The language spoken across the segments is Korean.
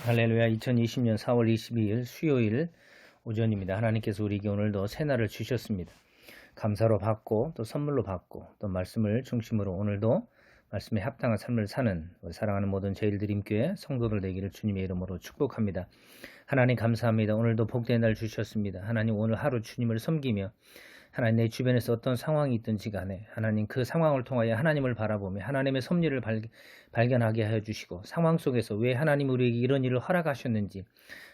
할렐루야. 2020년 4월 22일 수요일 오전입니다. 하나님께서 우리에게 오늘도 새날을 주셨습니다. 감사로 받고 또 선물로 받고 또 말씀을 중심으로 오늘도 말씀에 합당한 삶을 사는 사랑하는 모든 제일드림교회 성도들 되기를 주님의 이름으로 축복합니다. 하나님 감사합니다. 오늘도 복된 날 주셨습니다. 하나님 오늘 하루 주님을 섬기며 하나님 내 주변에서 어떤 상황이 있든지 간에 하나님 그 상황을 통하여 하나님을 바라보며 하나님의 섭리를 발견하게 하여 주시고 상황 속에서 왜 하나님 우리에게 이런 일을 허락하셨는지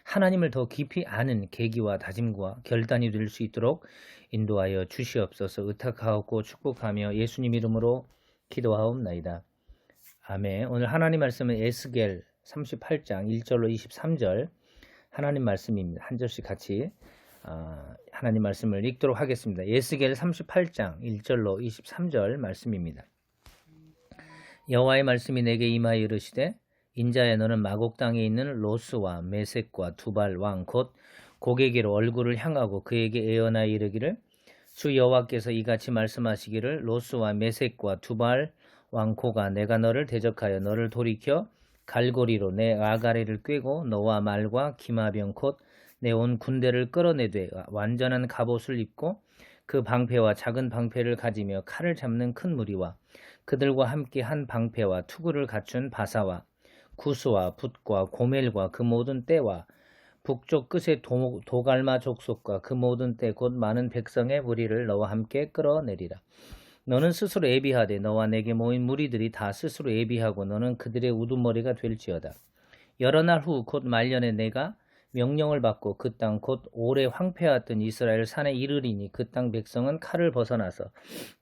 하나님을 더 깊이 아는 계기와 다짐과 결단이 될 수 있도록 인도하여 주시옵소서. 의탁하옵고 축복하며 예수님 이름으로 기도하옵나이다. 아멘. 오늘 하나님 말씀은 에스겔 38장 1절로 23절 하나님 말씀입니다. 한 절씩 같이 하나님 말씀을 읽도록 하겠습니다. 에스겔 38장 1절로 23절 말씀입니다. 여호와의 말씀이 내게 임하여 이르시되 인자야 너는 마곡 땅에 있는 로스와 메섹과 두발 왕 곧 고개기로 얼굴을 향하고 그에게 예언하여 이르기를 주 여호와께서 이같이 말씀하시기를 로스와 메섹과 두발 왕 고가 내가 너를 대적하여 너를 돌이켜 갈고리로 내 아가리를 꿰고 너와 말과 기마병 곧 내 온 군대를 끌어내되 완전한 갑옷을 입고 그 방패와 작은 방패를 가지며 칼을 잡는 큰 무리와 그들과 함께 한 방패와 투구를 갖춘 바사와 구스와 붓과 고멜과 그 모든 떼와 북쪽 끝의 도갈마 족속과 그 모든 떼 곧 많은 백성의 무리를 너와 함께 끌어내리라. 너는 스스로 예비하되 너와 내게 모인 무리들이 다 스스로 예비하고 너는 그들의 우두머리가 될지어다. 여러 날 후 곧 말년에 내가 명령을 받고 그 땅 곧 오래 황폐하였던 이스라엘 산에 이르리니 그 땅 백성은 칼을 벗어나서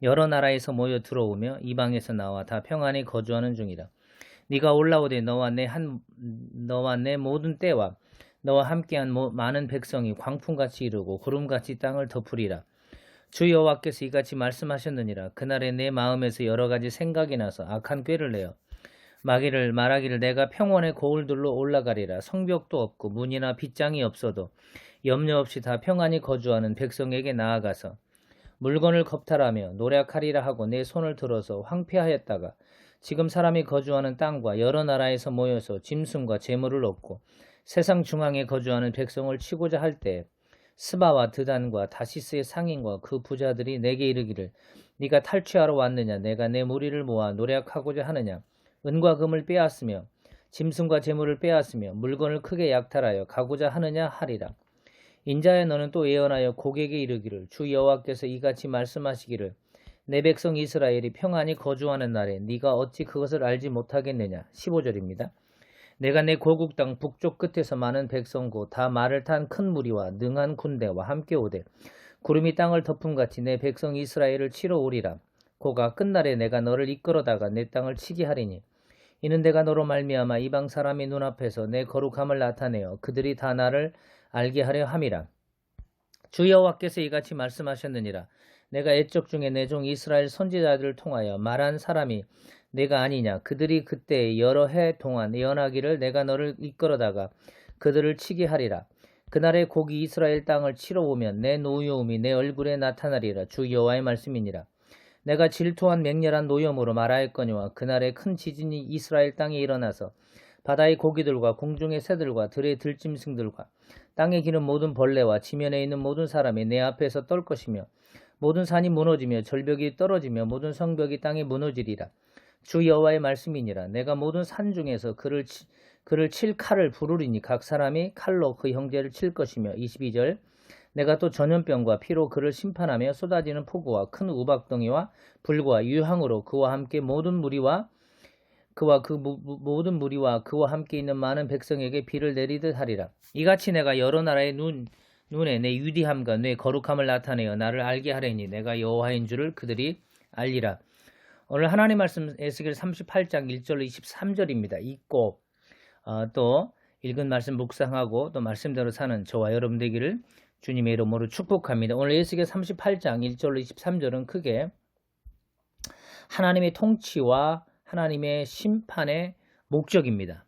여러 나라에서 모여 들어오며 이방에서 나와 다 평안히 거주하는 중이라. 네가 올라오되 너와 내 모든 때와 너와 함께한 많은 백성이 광풍같이 이르고 구름같이 땅을 덮으리라. 주 여호와께서 이같이 말씀하셨느니라. 그날에 내 마음에서 여러 가지 생각이 나서 악한 꾀를 내어 말하기를 내가 평원의 고을들로 올라가리라. 성벽도 없고 문이나 빗장이 없어도 염려 없이 다 평안히 거주하는 백성에게 나아가서 물건을 겁탈하며 노력하리라 하고 내 손을 들어서 황폐하였다가 지금 사람이 거주하는 땅과 여러 나라에서 모여서 짐승과 재물을 얻고 세상 중앙에 거주하는 백성을 치고자 할 때 스바와 드단과 다시스의 상인과 그 부자들이 내게 이르기를 네가 탈취하러 왔느냐 내가 내 무리를 모아 노력하고자 하느냐 은과 금을 빼앗으며 짐승과 재물을 빼앗으며 물건을 크게 약탈하여 가고자 하느냐 하리라. 인자야 너는 또 예언하여 고객에게 이르기를 주 여호와께서 이같이 말씀하시기를 내 백성 이스라엘이 평안히 거주하는 날에 네가 어찌 그것을 알지 못하겠느냐. 15절입니다. 내가 내 고국 땅 북쪽 끝에서 많은 백성고 다 말을 탄 큰 무리와 능한 군대와 함께 오되 구름이 땅을 덮음같이 내 백성 이스라엘을 치러 오리라. 고가 끝날에 내가 너를 이끌어다가 내 땅을 치게 하리니 이는 내가 너로 말미암아 이방 사람의 눈앞에서 내 거룩함을 나타내어 그들이 다 나를 알게 하려 함이라. 주 여호와께서 이같이 말씀하셨느니라. 내가 옛적 중에 내 종 이스라엘 선지자들을 통하여 말한 사람이 내가 아니냐. 그들이 그때 여러 해 동안 예언하기를 내가 너를 이끌어다가 그들을 치게 하리라. 그날에 곡이 이스라엘 땅을 치러 오면 내 노여움이 내 얼굴에 나타나리라. 주 여호와의 말씀이니라. 내가 질투한 맹렬한 노염으로 말하였거니와 그날에 큰 지진이 이스라엘 땅에 일어나서 바다의 고기들과 공중의 새들과 들의 들짐승들과 땅에 기는 모든 벌레와 지면에 있는 모든 사람이 내 앞에서 떨 것이며 모든 산이 무너지며 절벽이 떨어지며 모든 성벽이 땅에 무너지리라. 주 여호와의 말씀이니라. 내가 모든 산 중에서 그를 칠 칼을 부르리니 각 사람이 칼로 그 형제를 칠 것이며 22절 내가 또 전염병과 피로 그를 심판하며 쏟아지는 폭우와 큰 우박덩이와 불과 유황으로 그와 함께 모든 무리와 모든 무리와 그와 함께 있는 많은 백성에게 비를 내리듯 하리라. 이같이 내가 여러 나라의 눈에 내 위대함과 내 거룩함을 나타내어 나를 알게 하려니 내가 여호와인 줄을 그들이 알리라. 오늘 하나님 말씀 에스겔 38장 1절로 23절입니다. 읽고 또 읽은 말씀 묵상하고 또 말씀대로 사는 저와 여러분 되기를 주님의 이름으로 축복합니다. 오늘 에스겔 38장 1절로 23절은 크게 하나님의 통치와 하나님의 심판의 목적입니다.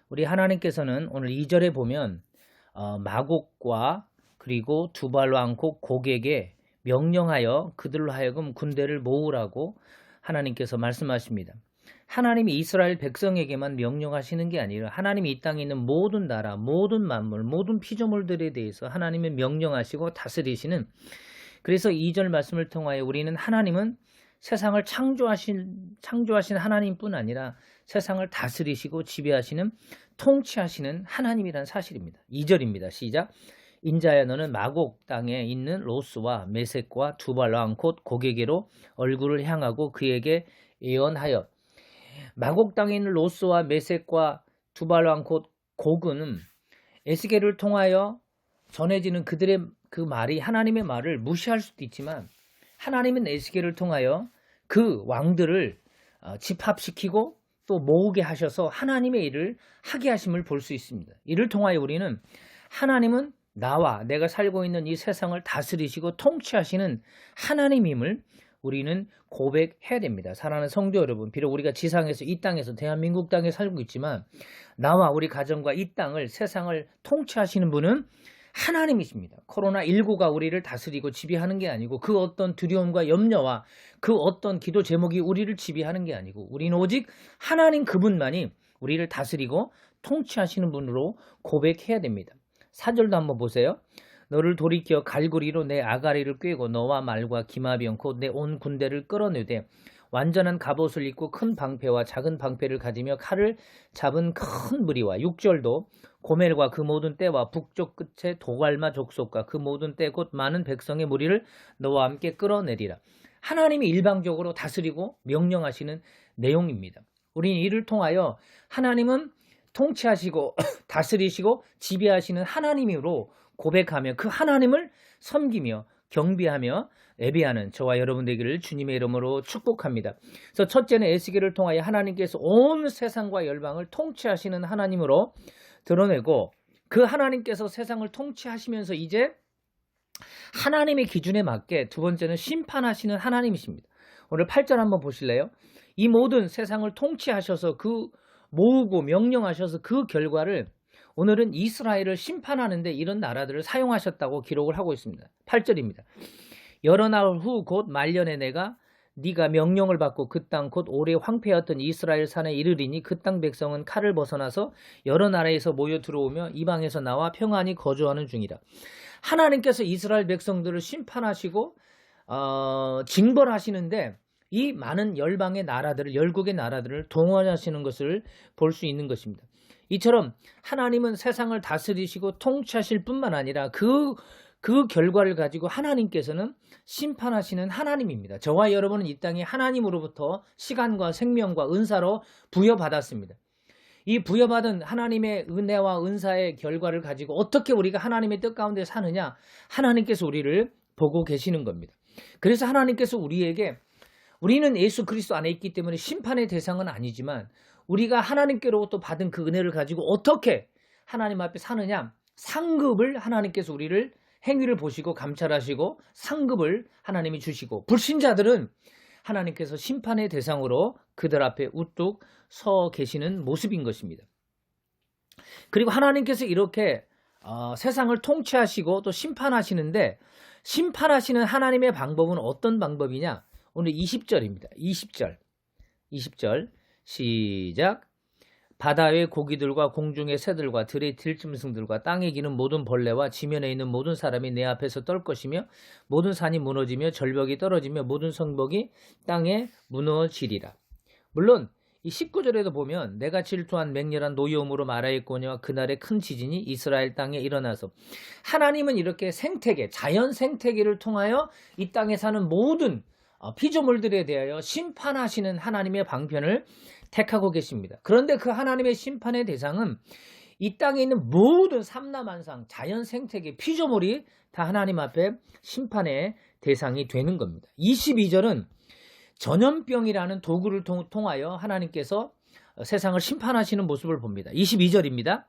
우리 하나님께서는 오늘 2절에 보면 마곡과 그리고 두발왕 고객에게 명령하여 그들로 하여금 군대를 모으라고 하나님께서 말씀하십니다. 하나님이 이스라엘 백성에게만 명령하시는 게 아니라 하나님이 이 땅에 있는 모든 나라, 모든 만물, 모든 피조물들에 대해서 하나님이 명령하시고 다스리시는, 그래서 2절 말씀을 통하여 우리는 하나님은 세상을 창조하신 하나님뿐 아니라 세상을 다스리시고 지배하시는, 통치하시는 하나님이란 사실입니다. 2절입니다. 시작. 인자야 너는 마곡 땅에 있는 로스와 메섹과 두발왕 곧 고게게로 얼굴을 향하고 그에게 예언하여. 마곡 땅에 있는 로스와 메섹과 두발왕 곧 곡은 에스겔을 통하여 전해지는 그들의 그 말이 하나님의 말을 무시할 수도 있지만, 하나님은 에스겔을 통하여 그 왕들을 집합시키고 또 모으게 하셔서 하나님의 일을 하게 하심을 볼 수 있습니다. 이를 통하여 우리는 하나님은 나와 내가 살고 있는 이 세상을 다스리시고 통치하시는 하나님임을 우리는 고백해야 됩니다. 사랑하는 성도 여러분, 비록 우리가 지상에서, 이 땅에서, 대한민국 땅에 살고 있지만 나와 우리 가정과 이 땅을, 세상을 통치하시는 분은 하나님이십니다. 코로나19가 우리를 다스리고 지배하는 게 아니고, 그 어떤 두려움과 염려와 그 어떤 기도 제목이 우리를 지배하는 게 아니고, 우리는 오직 하나님 그분만이 우리를 다스리고 통치하시는 분으로 고백해야 됩니다. 4절도 한번 보세요. 너를 돌이켜 갈고리로 내 아가리를 꿰고 너와 말과 기마병 곧 내 온 군대를 끌어내되 완전한 갑옷을 입고 큰 방패와 작은 방패를 가지며 칼을 잡은 큰 무리와, 6절도 고멜과 그 모든 떼와 북쪽 끝에 도갈마 족속과 그 모든 떼 곧 많은 백성의 무리를 너와 함께 끌어내리라. 하나님이 일방적으로 다스리고 명령하시는 내용입니다. 우리는 이를 통하여 하나님은 통치하시고 다스리시고 지배하시는 하나님으로 고백하며 그 하나님을 섬기며 경배하며 예배하는 저와 여러분 되기를 주님의 이름으로 축복합니다. 그래서 첫째는 에스겔을 통하여 하나님께서 온 세상과 열방을 통치하시는 하나님으로 드러내고, 그 하나님께서 세상을 통치하시면서 이제 하나님의 기준에 맞게 두 번째는 심판하시는 하나님이십니다. 오늘 8절 한번 보실래요? 이 모든 세상을 통치하셔서 그 모으고 명령하셔서 그 결과를 오늘은 이스라엘을 심판하는데 이런 나라들을 사용하셨다고 기록을 하고 있습니다. 8절입니다. 여러 날 후 곧 말년에 내가 네가 명령을 받고 그 땅 곧 오래 황폐하였던 이스라엘 산에 이르리니 그 땅 백성은 칼을 벗어나서 여러 나라에서 모여 들어오며 이방에서 나와 평안히 거주하는 중이라. 하나님께서 이스라엘 백성들을 심판하시고 징벌하시는데 이 많은 열방의 나라들을, 열국의 나라들을 동원하시는 것을 볼 수 있는 것입니다. 이처럼 하나님은 세상을 다스리시고 통치하실 뿐만 아니라 그 결과를 가지고 하나님께서는 심판하시는 하나님입니다. 저와 여러분은 이 땅에 하나님으로부터 시간과 생명과 은사로 부여받았습니다. 이 부여받은 하나님의 은혜와 은사의 결과를 가지고 어떻게 우리가 하나님의 뜻 가운데 사느냐, 하나님께서 우리를 보고 계시는 겁니다. 그래서 하나님께서 우리에게, 우리는 예수 그리스도 안에 있기 때문에 심판의 대상은 아니지만 우리가 하나님께로부터 받은 그 은혜를 가지고 어떻게 하나님 앞에 사느냐, 상급을 하나님께서 우리를 행위를 보시고 감찰하시고 상급을 하나님이 주시고, 불신자들은 하나님께서 심판의 대상으로 그들 앞에 우뚝 서 계시는 모습인 것입니다. 그리고 하나님께서 이렇게 세상을 통치하시고 또 심판하시는데, 심판하시는 하나님의 방법은 어떤 방법이냐? 오늘 20절입니다. 20절 시작. 바다의 고기들과 공중의 새들과 들의 들짐승들과 땅에 기는 모든 벌레와 지면에 있는 모든 사람이 내 앞에서 떨 것이며 모든 산이 무너지며 절벽이 떨어지며 모든 성벽이 땅에 무너지리라. 물론 이 19절에도 보면 내가 질투한 맹렬한 노여움으로 말하였거니와 그날의 큰 지진이 이스라엘 땅에 일어나서, 하나님은 이렇게 생태계, 자연 생태계를 통하여 이 땅에 사는 모든 피조물들에 대하여 심판하시는 하나님의 방편을 택하고 계십니다. 그런데 그 하나님의 심판의 대상은 이 땅에 있는 모든 삼라만상, 자연 생태계, 피조물이 다 하나님 앞에 심판의 대상이 되는 겁니다. 22절은 전염병이라는 도구를 통하여 하나님께서 세상을 심판하시는 모습을 봅니다. 22절입니다.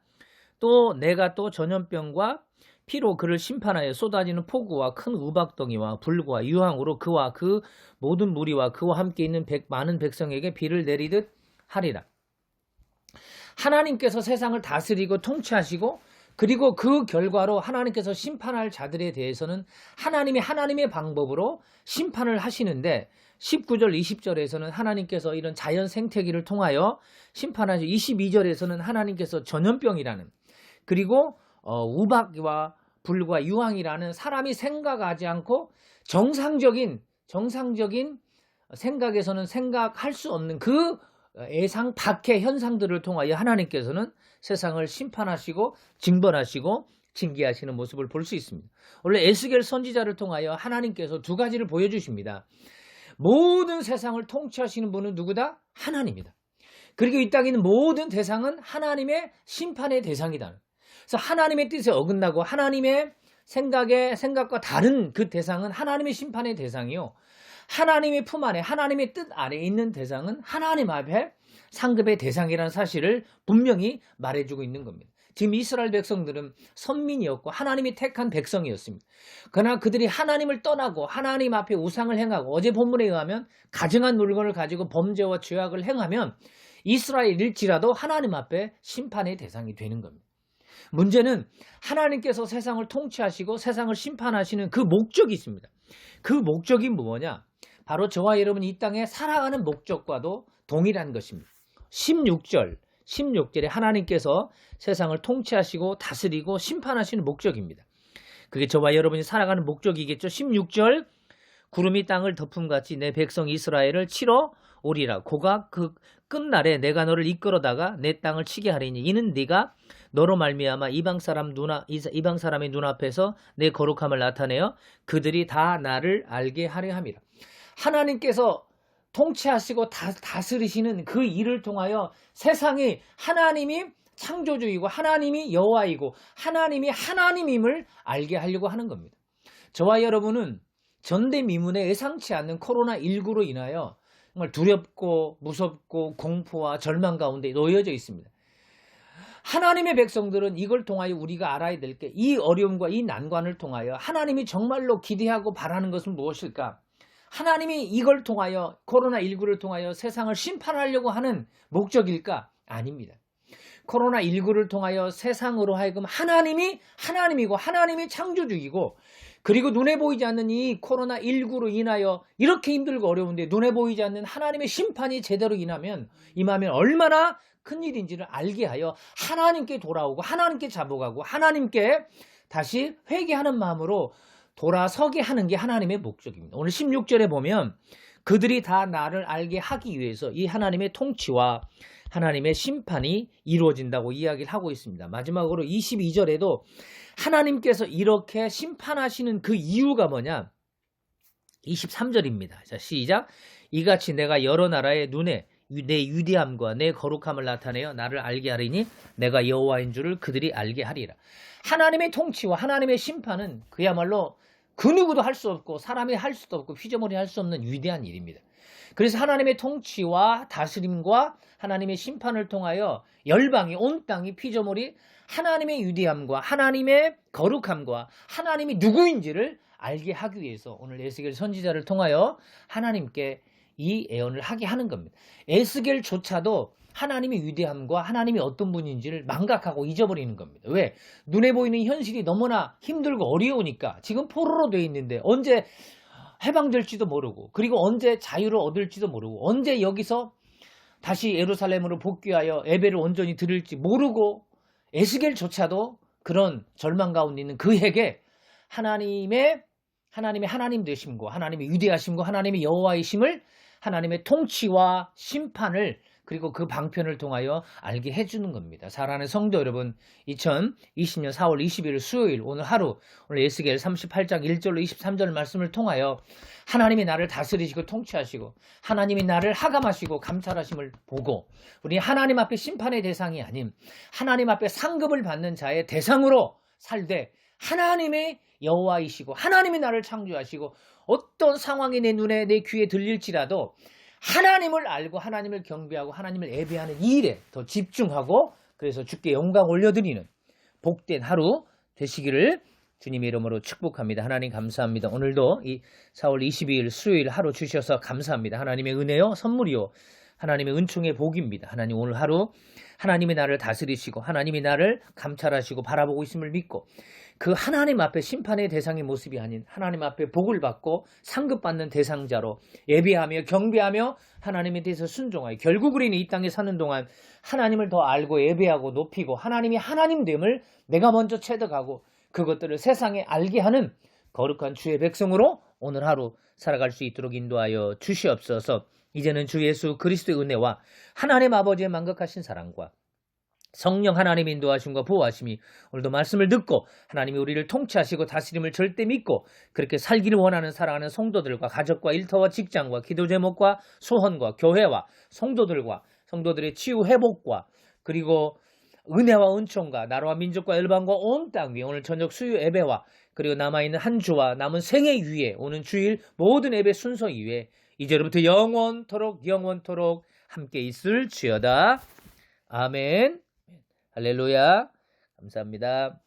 또 내가 또 전염병과 피로 그를 심판하여 쏟아지는 폭우와 큰 우박덩이와 불과 유황으로 그와 그 모든 무리와 그와 함께 있는 많은 백성에게 비를 내리듯 하리라. 하나님께서 세상을 다스리고 통치하시고, 그리고 그 결과로 하나님께서 심판할 자들에 대해서는 하나님의 방법으로 심판을 하시는데, 19절 20절에서는 하나님께서 이런 자연 생태계를 통하여 심판하시고 22절에서는 하나님께서 전염병이라는 그리고 우박과 불과 유황이라는 사람이 생각하지 않고 정상적인 생각에서는 생각할 수 없는 그 예상 밖의 현상들을 통하여 하나님께서는 세상을 심판하시고 징벌하시고 징계하시는 모습을 볼 수 있습니다. 원래 에스겔 선지자를 통하여 하나님께서 두 가지를 보여주십니다. 모든 세상을 통치하시는 분은 누구다? 하나님이다. 그리고 이 땅에 있는 모든 대상은 하나님의 심판의 대상이다. 그래서 하나님의 뜻에 어긋나고 하나님의 생각과 다른 그 대상은 하나님의 심판의 대상이요. 하나님의 품 안에 하나님의 뜻 아래 있는 대상은 하나님 앞에 상급의 대상이라는 사실을 분명히 말해주고 있는 겁니다. 지금 이스라엘 백성들은 선민이었고 하나님이 택한 백성이었습니다. 그러나 그들이 하나님을 떠나고 하나님 앞에 우상을 행하고 어제 본문에 의하면 가증한 물건을 가지고 범죄와 죄악을 행하면 이스라엘일지라도 하나님 앞에 심판의 대상이 되는 겁니다. 문제는 하나님께서 세상을 통치하시고 세상을 심판하시는 그 목적이 있습니다. 그 목적이 뭐냐? 바로 저와 여러분이 이 땅에 살아가는 목적과도 동일한 것입니다. 16절에 하나님께서 세상을 통치하시고 다스리고 심판하시는 목적입니다. 그게 저와 여러분이 살아가는 목적이겠죠. 16절 구름이 땅을 덮음같이 내 백성 이스라엘을 치러 오리라. 고가 그 끝날에 내가 너를 이끌어다가 내 땅을 치게 하리니 이는 네가 너로 말미암아 이방 사람의 눈앞에서 내 거룩함을 나타내어 그들이 다 나를 알게 하려 함이라. 하나님께서 통치하시고 다스리시는 그 일을 통하여 세상이 하나님이 창조주이고 하나님이 여호와이고 하나님이 하나님임을 알게 하려고 하는 겁니다. 저와 여러분은 전대미문에 예상치 않는 코로나19로 인하여 정말 두렵고 무섭고 공포와 절망 가운데 놓여져 있습니다. 하나님의 백성들은 이걸 통하여 우리가 알아야 될 게 이 어려움과 이 난관을 통하여 하나님이 정말로 기대하고 바라는 것은 무엇일까? 하나님이 이걸 통하여 코로나19를 통하여 세상을 심판하려고 하는 목적일까? 아닙니다. 코로나19를 통하여 세상으로 하여금 하나님이 하나님이고 하나님이 창조주이고 그리고 눈에 보이지 않는 이 코로나19로 인하여 이렇게 힘들고 어려운데 눈에 보이지 않는 하나님의 심판이 제대로 임하면 얼마나 큰일인지를 알게 하여 하나님께 돌아오고 하나님께 잡아가고 하나님께 다시 회개하는 마음으로 돌아서게 하는 게 하나님의 목적입니다. 오늘 16절에 보면 그들이 다 나를 알게 하기 위해서 이 하나님의 통치와 하나님의 심판이 이루어진다고 이야기를 하고 있습니다. 마지막으로 22절에도 하나님께서 이렇게 심판하시는 그 이유가 뭐냐? 23절입니다. 자, 시작. 이같이 내가 여러 나라의 눈에 내 위대함과 내 거룩함을 나타내어 나를 알게 하리니 내가 여호와인 줄을 그들이 알게 하리라. 하나님의 통치와 하나님의 심판은 그야말로 그 누구도 할 수 없고 사람이 할 수도 없고 피조물이 할 수 없는 위대한 일입니다. 그래서 하나님의 통치와 다스림과 하나님의 심판을 통하여 열방이 온 땅이 피조물이 하나님의 위대함과 하나님의 거룩함과 하나님이 누구인지를 알게 하기 위해서 오늘 에스겔 선지자를 통하여 하나님께 이 예언을 하게 하는 겁니다. 에스겔조차도 하나님의 위대함과 하나님이 어떤 분인지를 망각하고 잊어버리는 겁니다. 왜? 눈에 보이는 현실이 너무나 힘들고 어려우니까 지금 포로로 돼 있는데 언제 해방될지도 모르고 그리고 언제 자유를 얻을지도 모르고 언제 여기서 다시 예루살렘으로 복귀하여 예배를 온전히 드릴지 모르고 에스겔조차도 그런 절망 가운데 있는 그에게 하나님의 하나님 되심과 하나님의 위대하심과 하나님의 여호와이심을 하나님의 통치와 심판을 그리고 그 방편을 통하여 알게 해주는 겁니다. 사랑하는 성도 여러분, 2020년 4월 20일 수요일 오늘 하루 오늘 에스겔 38장 1절로 23절 말씀을 통하여 하나님이 나를 다스리시고 통치하시고 하나님이 나를 하감하시고 감찰하심을 보고 우리 하나님 앞에 심판의 대상이 아닌 하나님 앞에 상급을 받는 자의 대상으로 살되 하나님의 여호와이시고 하나님이 나를 창조하시고 어떤 상황이 내 눈에 내 귀에 들릴지라도 하나님을 알고 하나님을 경배하고 하나님을 예배하는 이 일에 더 집중하고 그래서 주께 영광 올려드리는 복된 하루 되시기를 주님의 이름으로 축복합니다. 하나님 감사합니다. 오늘도 이 4월 22일 수요일 하루 주셔서 감사합니다. 하나님의 은혜요 선물이요 하나님의 은총의 복입니다. 하나님 오늘 하루 하나님이 나를 다스리시고 하나님이 나를 감찰하시고 바라보고 있음을 믿고 그 하나님 앞에 심판의 대상의 모습이 아닌 하나님 앞에 복을 받고 상급받는 대상자로 예배하며 경배하며 하나님에 대해서 순종하여 결국 우리는 이 땅에 사는 동안 하나님을 더 알고 예배하고 높이고 하나님이 하나님됨을 내가 먼저 체득하고 그것들을 세상에 알게 하는 거룩한 주의 백성으로 오늘 하루 살아갈 수 있도록 인도하여 주시옵소서. 이제는 주 예수 그리스도의 은혜와 하나님 아버지의 만극하신 사랑과 성령 하나님 인도하심과 보호하심이 오늘도 말씀을 듣고 하나님이 우리를 통치하시고 다스림을 절대 믿고 그렇게 살기를 원하는 사랑하는 성도들과 가족과 일터와 직장과 기도 제목과 소원과 교회와 성도들의 치유 회복과 그리고 은혜와 은총과 나라와 민족과 열방과 온 땅 위에 오늘 저녁 수요 예배와 그리고 남아있는 한 주와 남은 생애 위에 오는 주일 모든 예배 순서 위에 이제로부터 영원토록 함께 있을지어다. 아멘. 할렐루야. 감사합니다.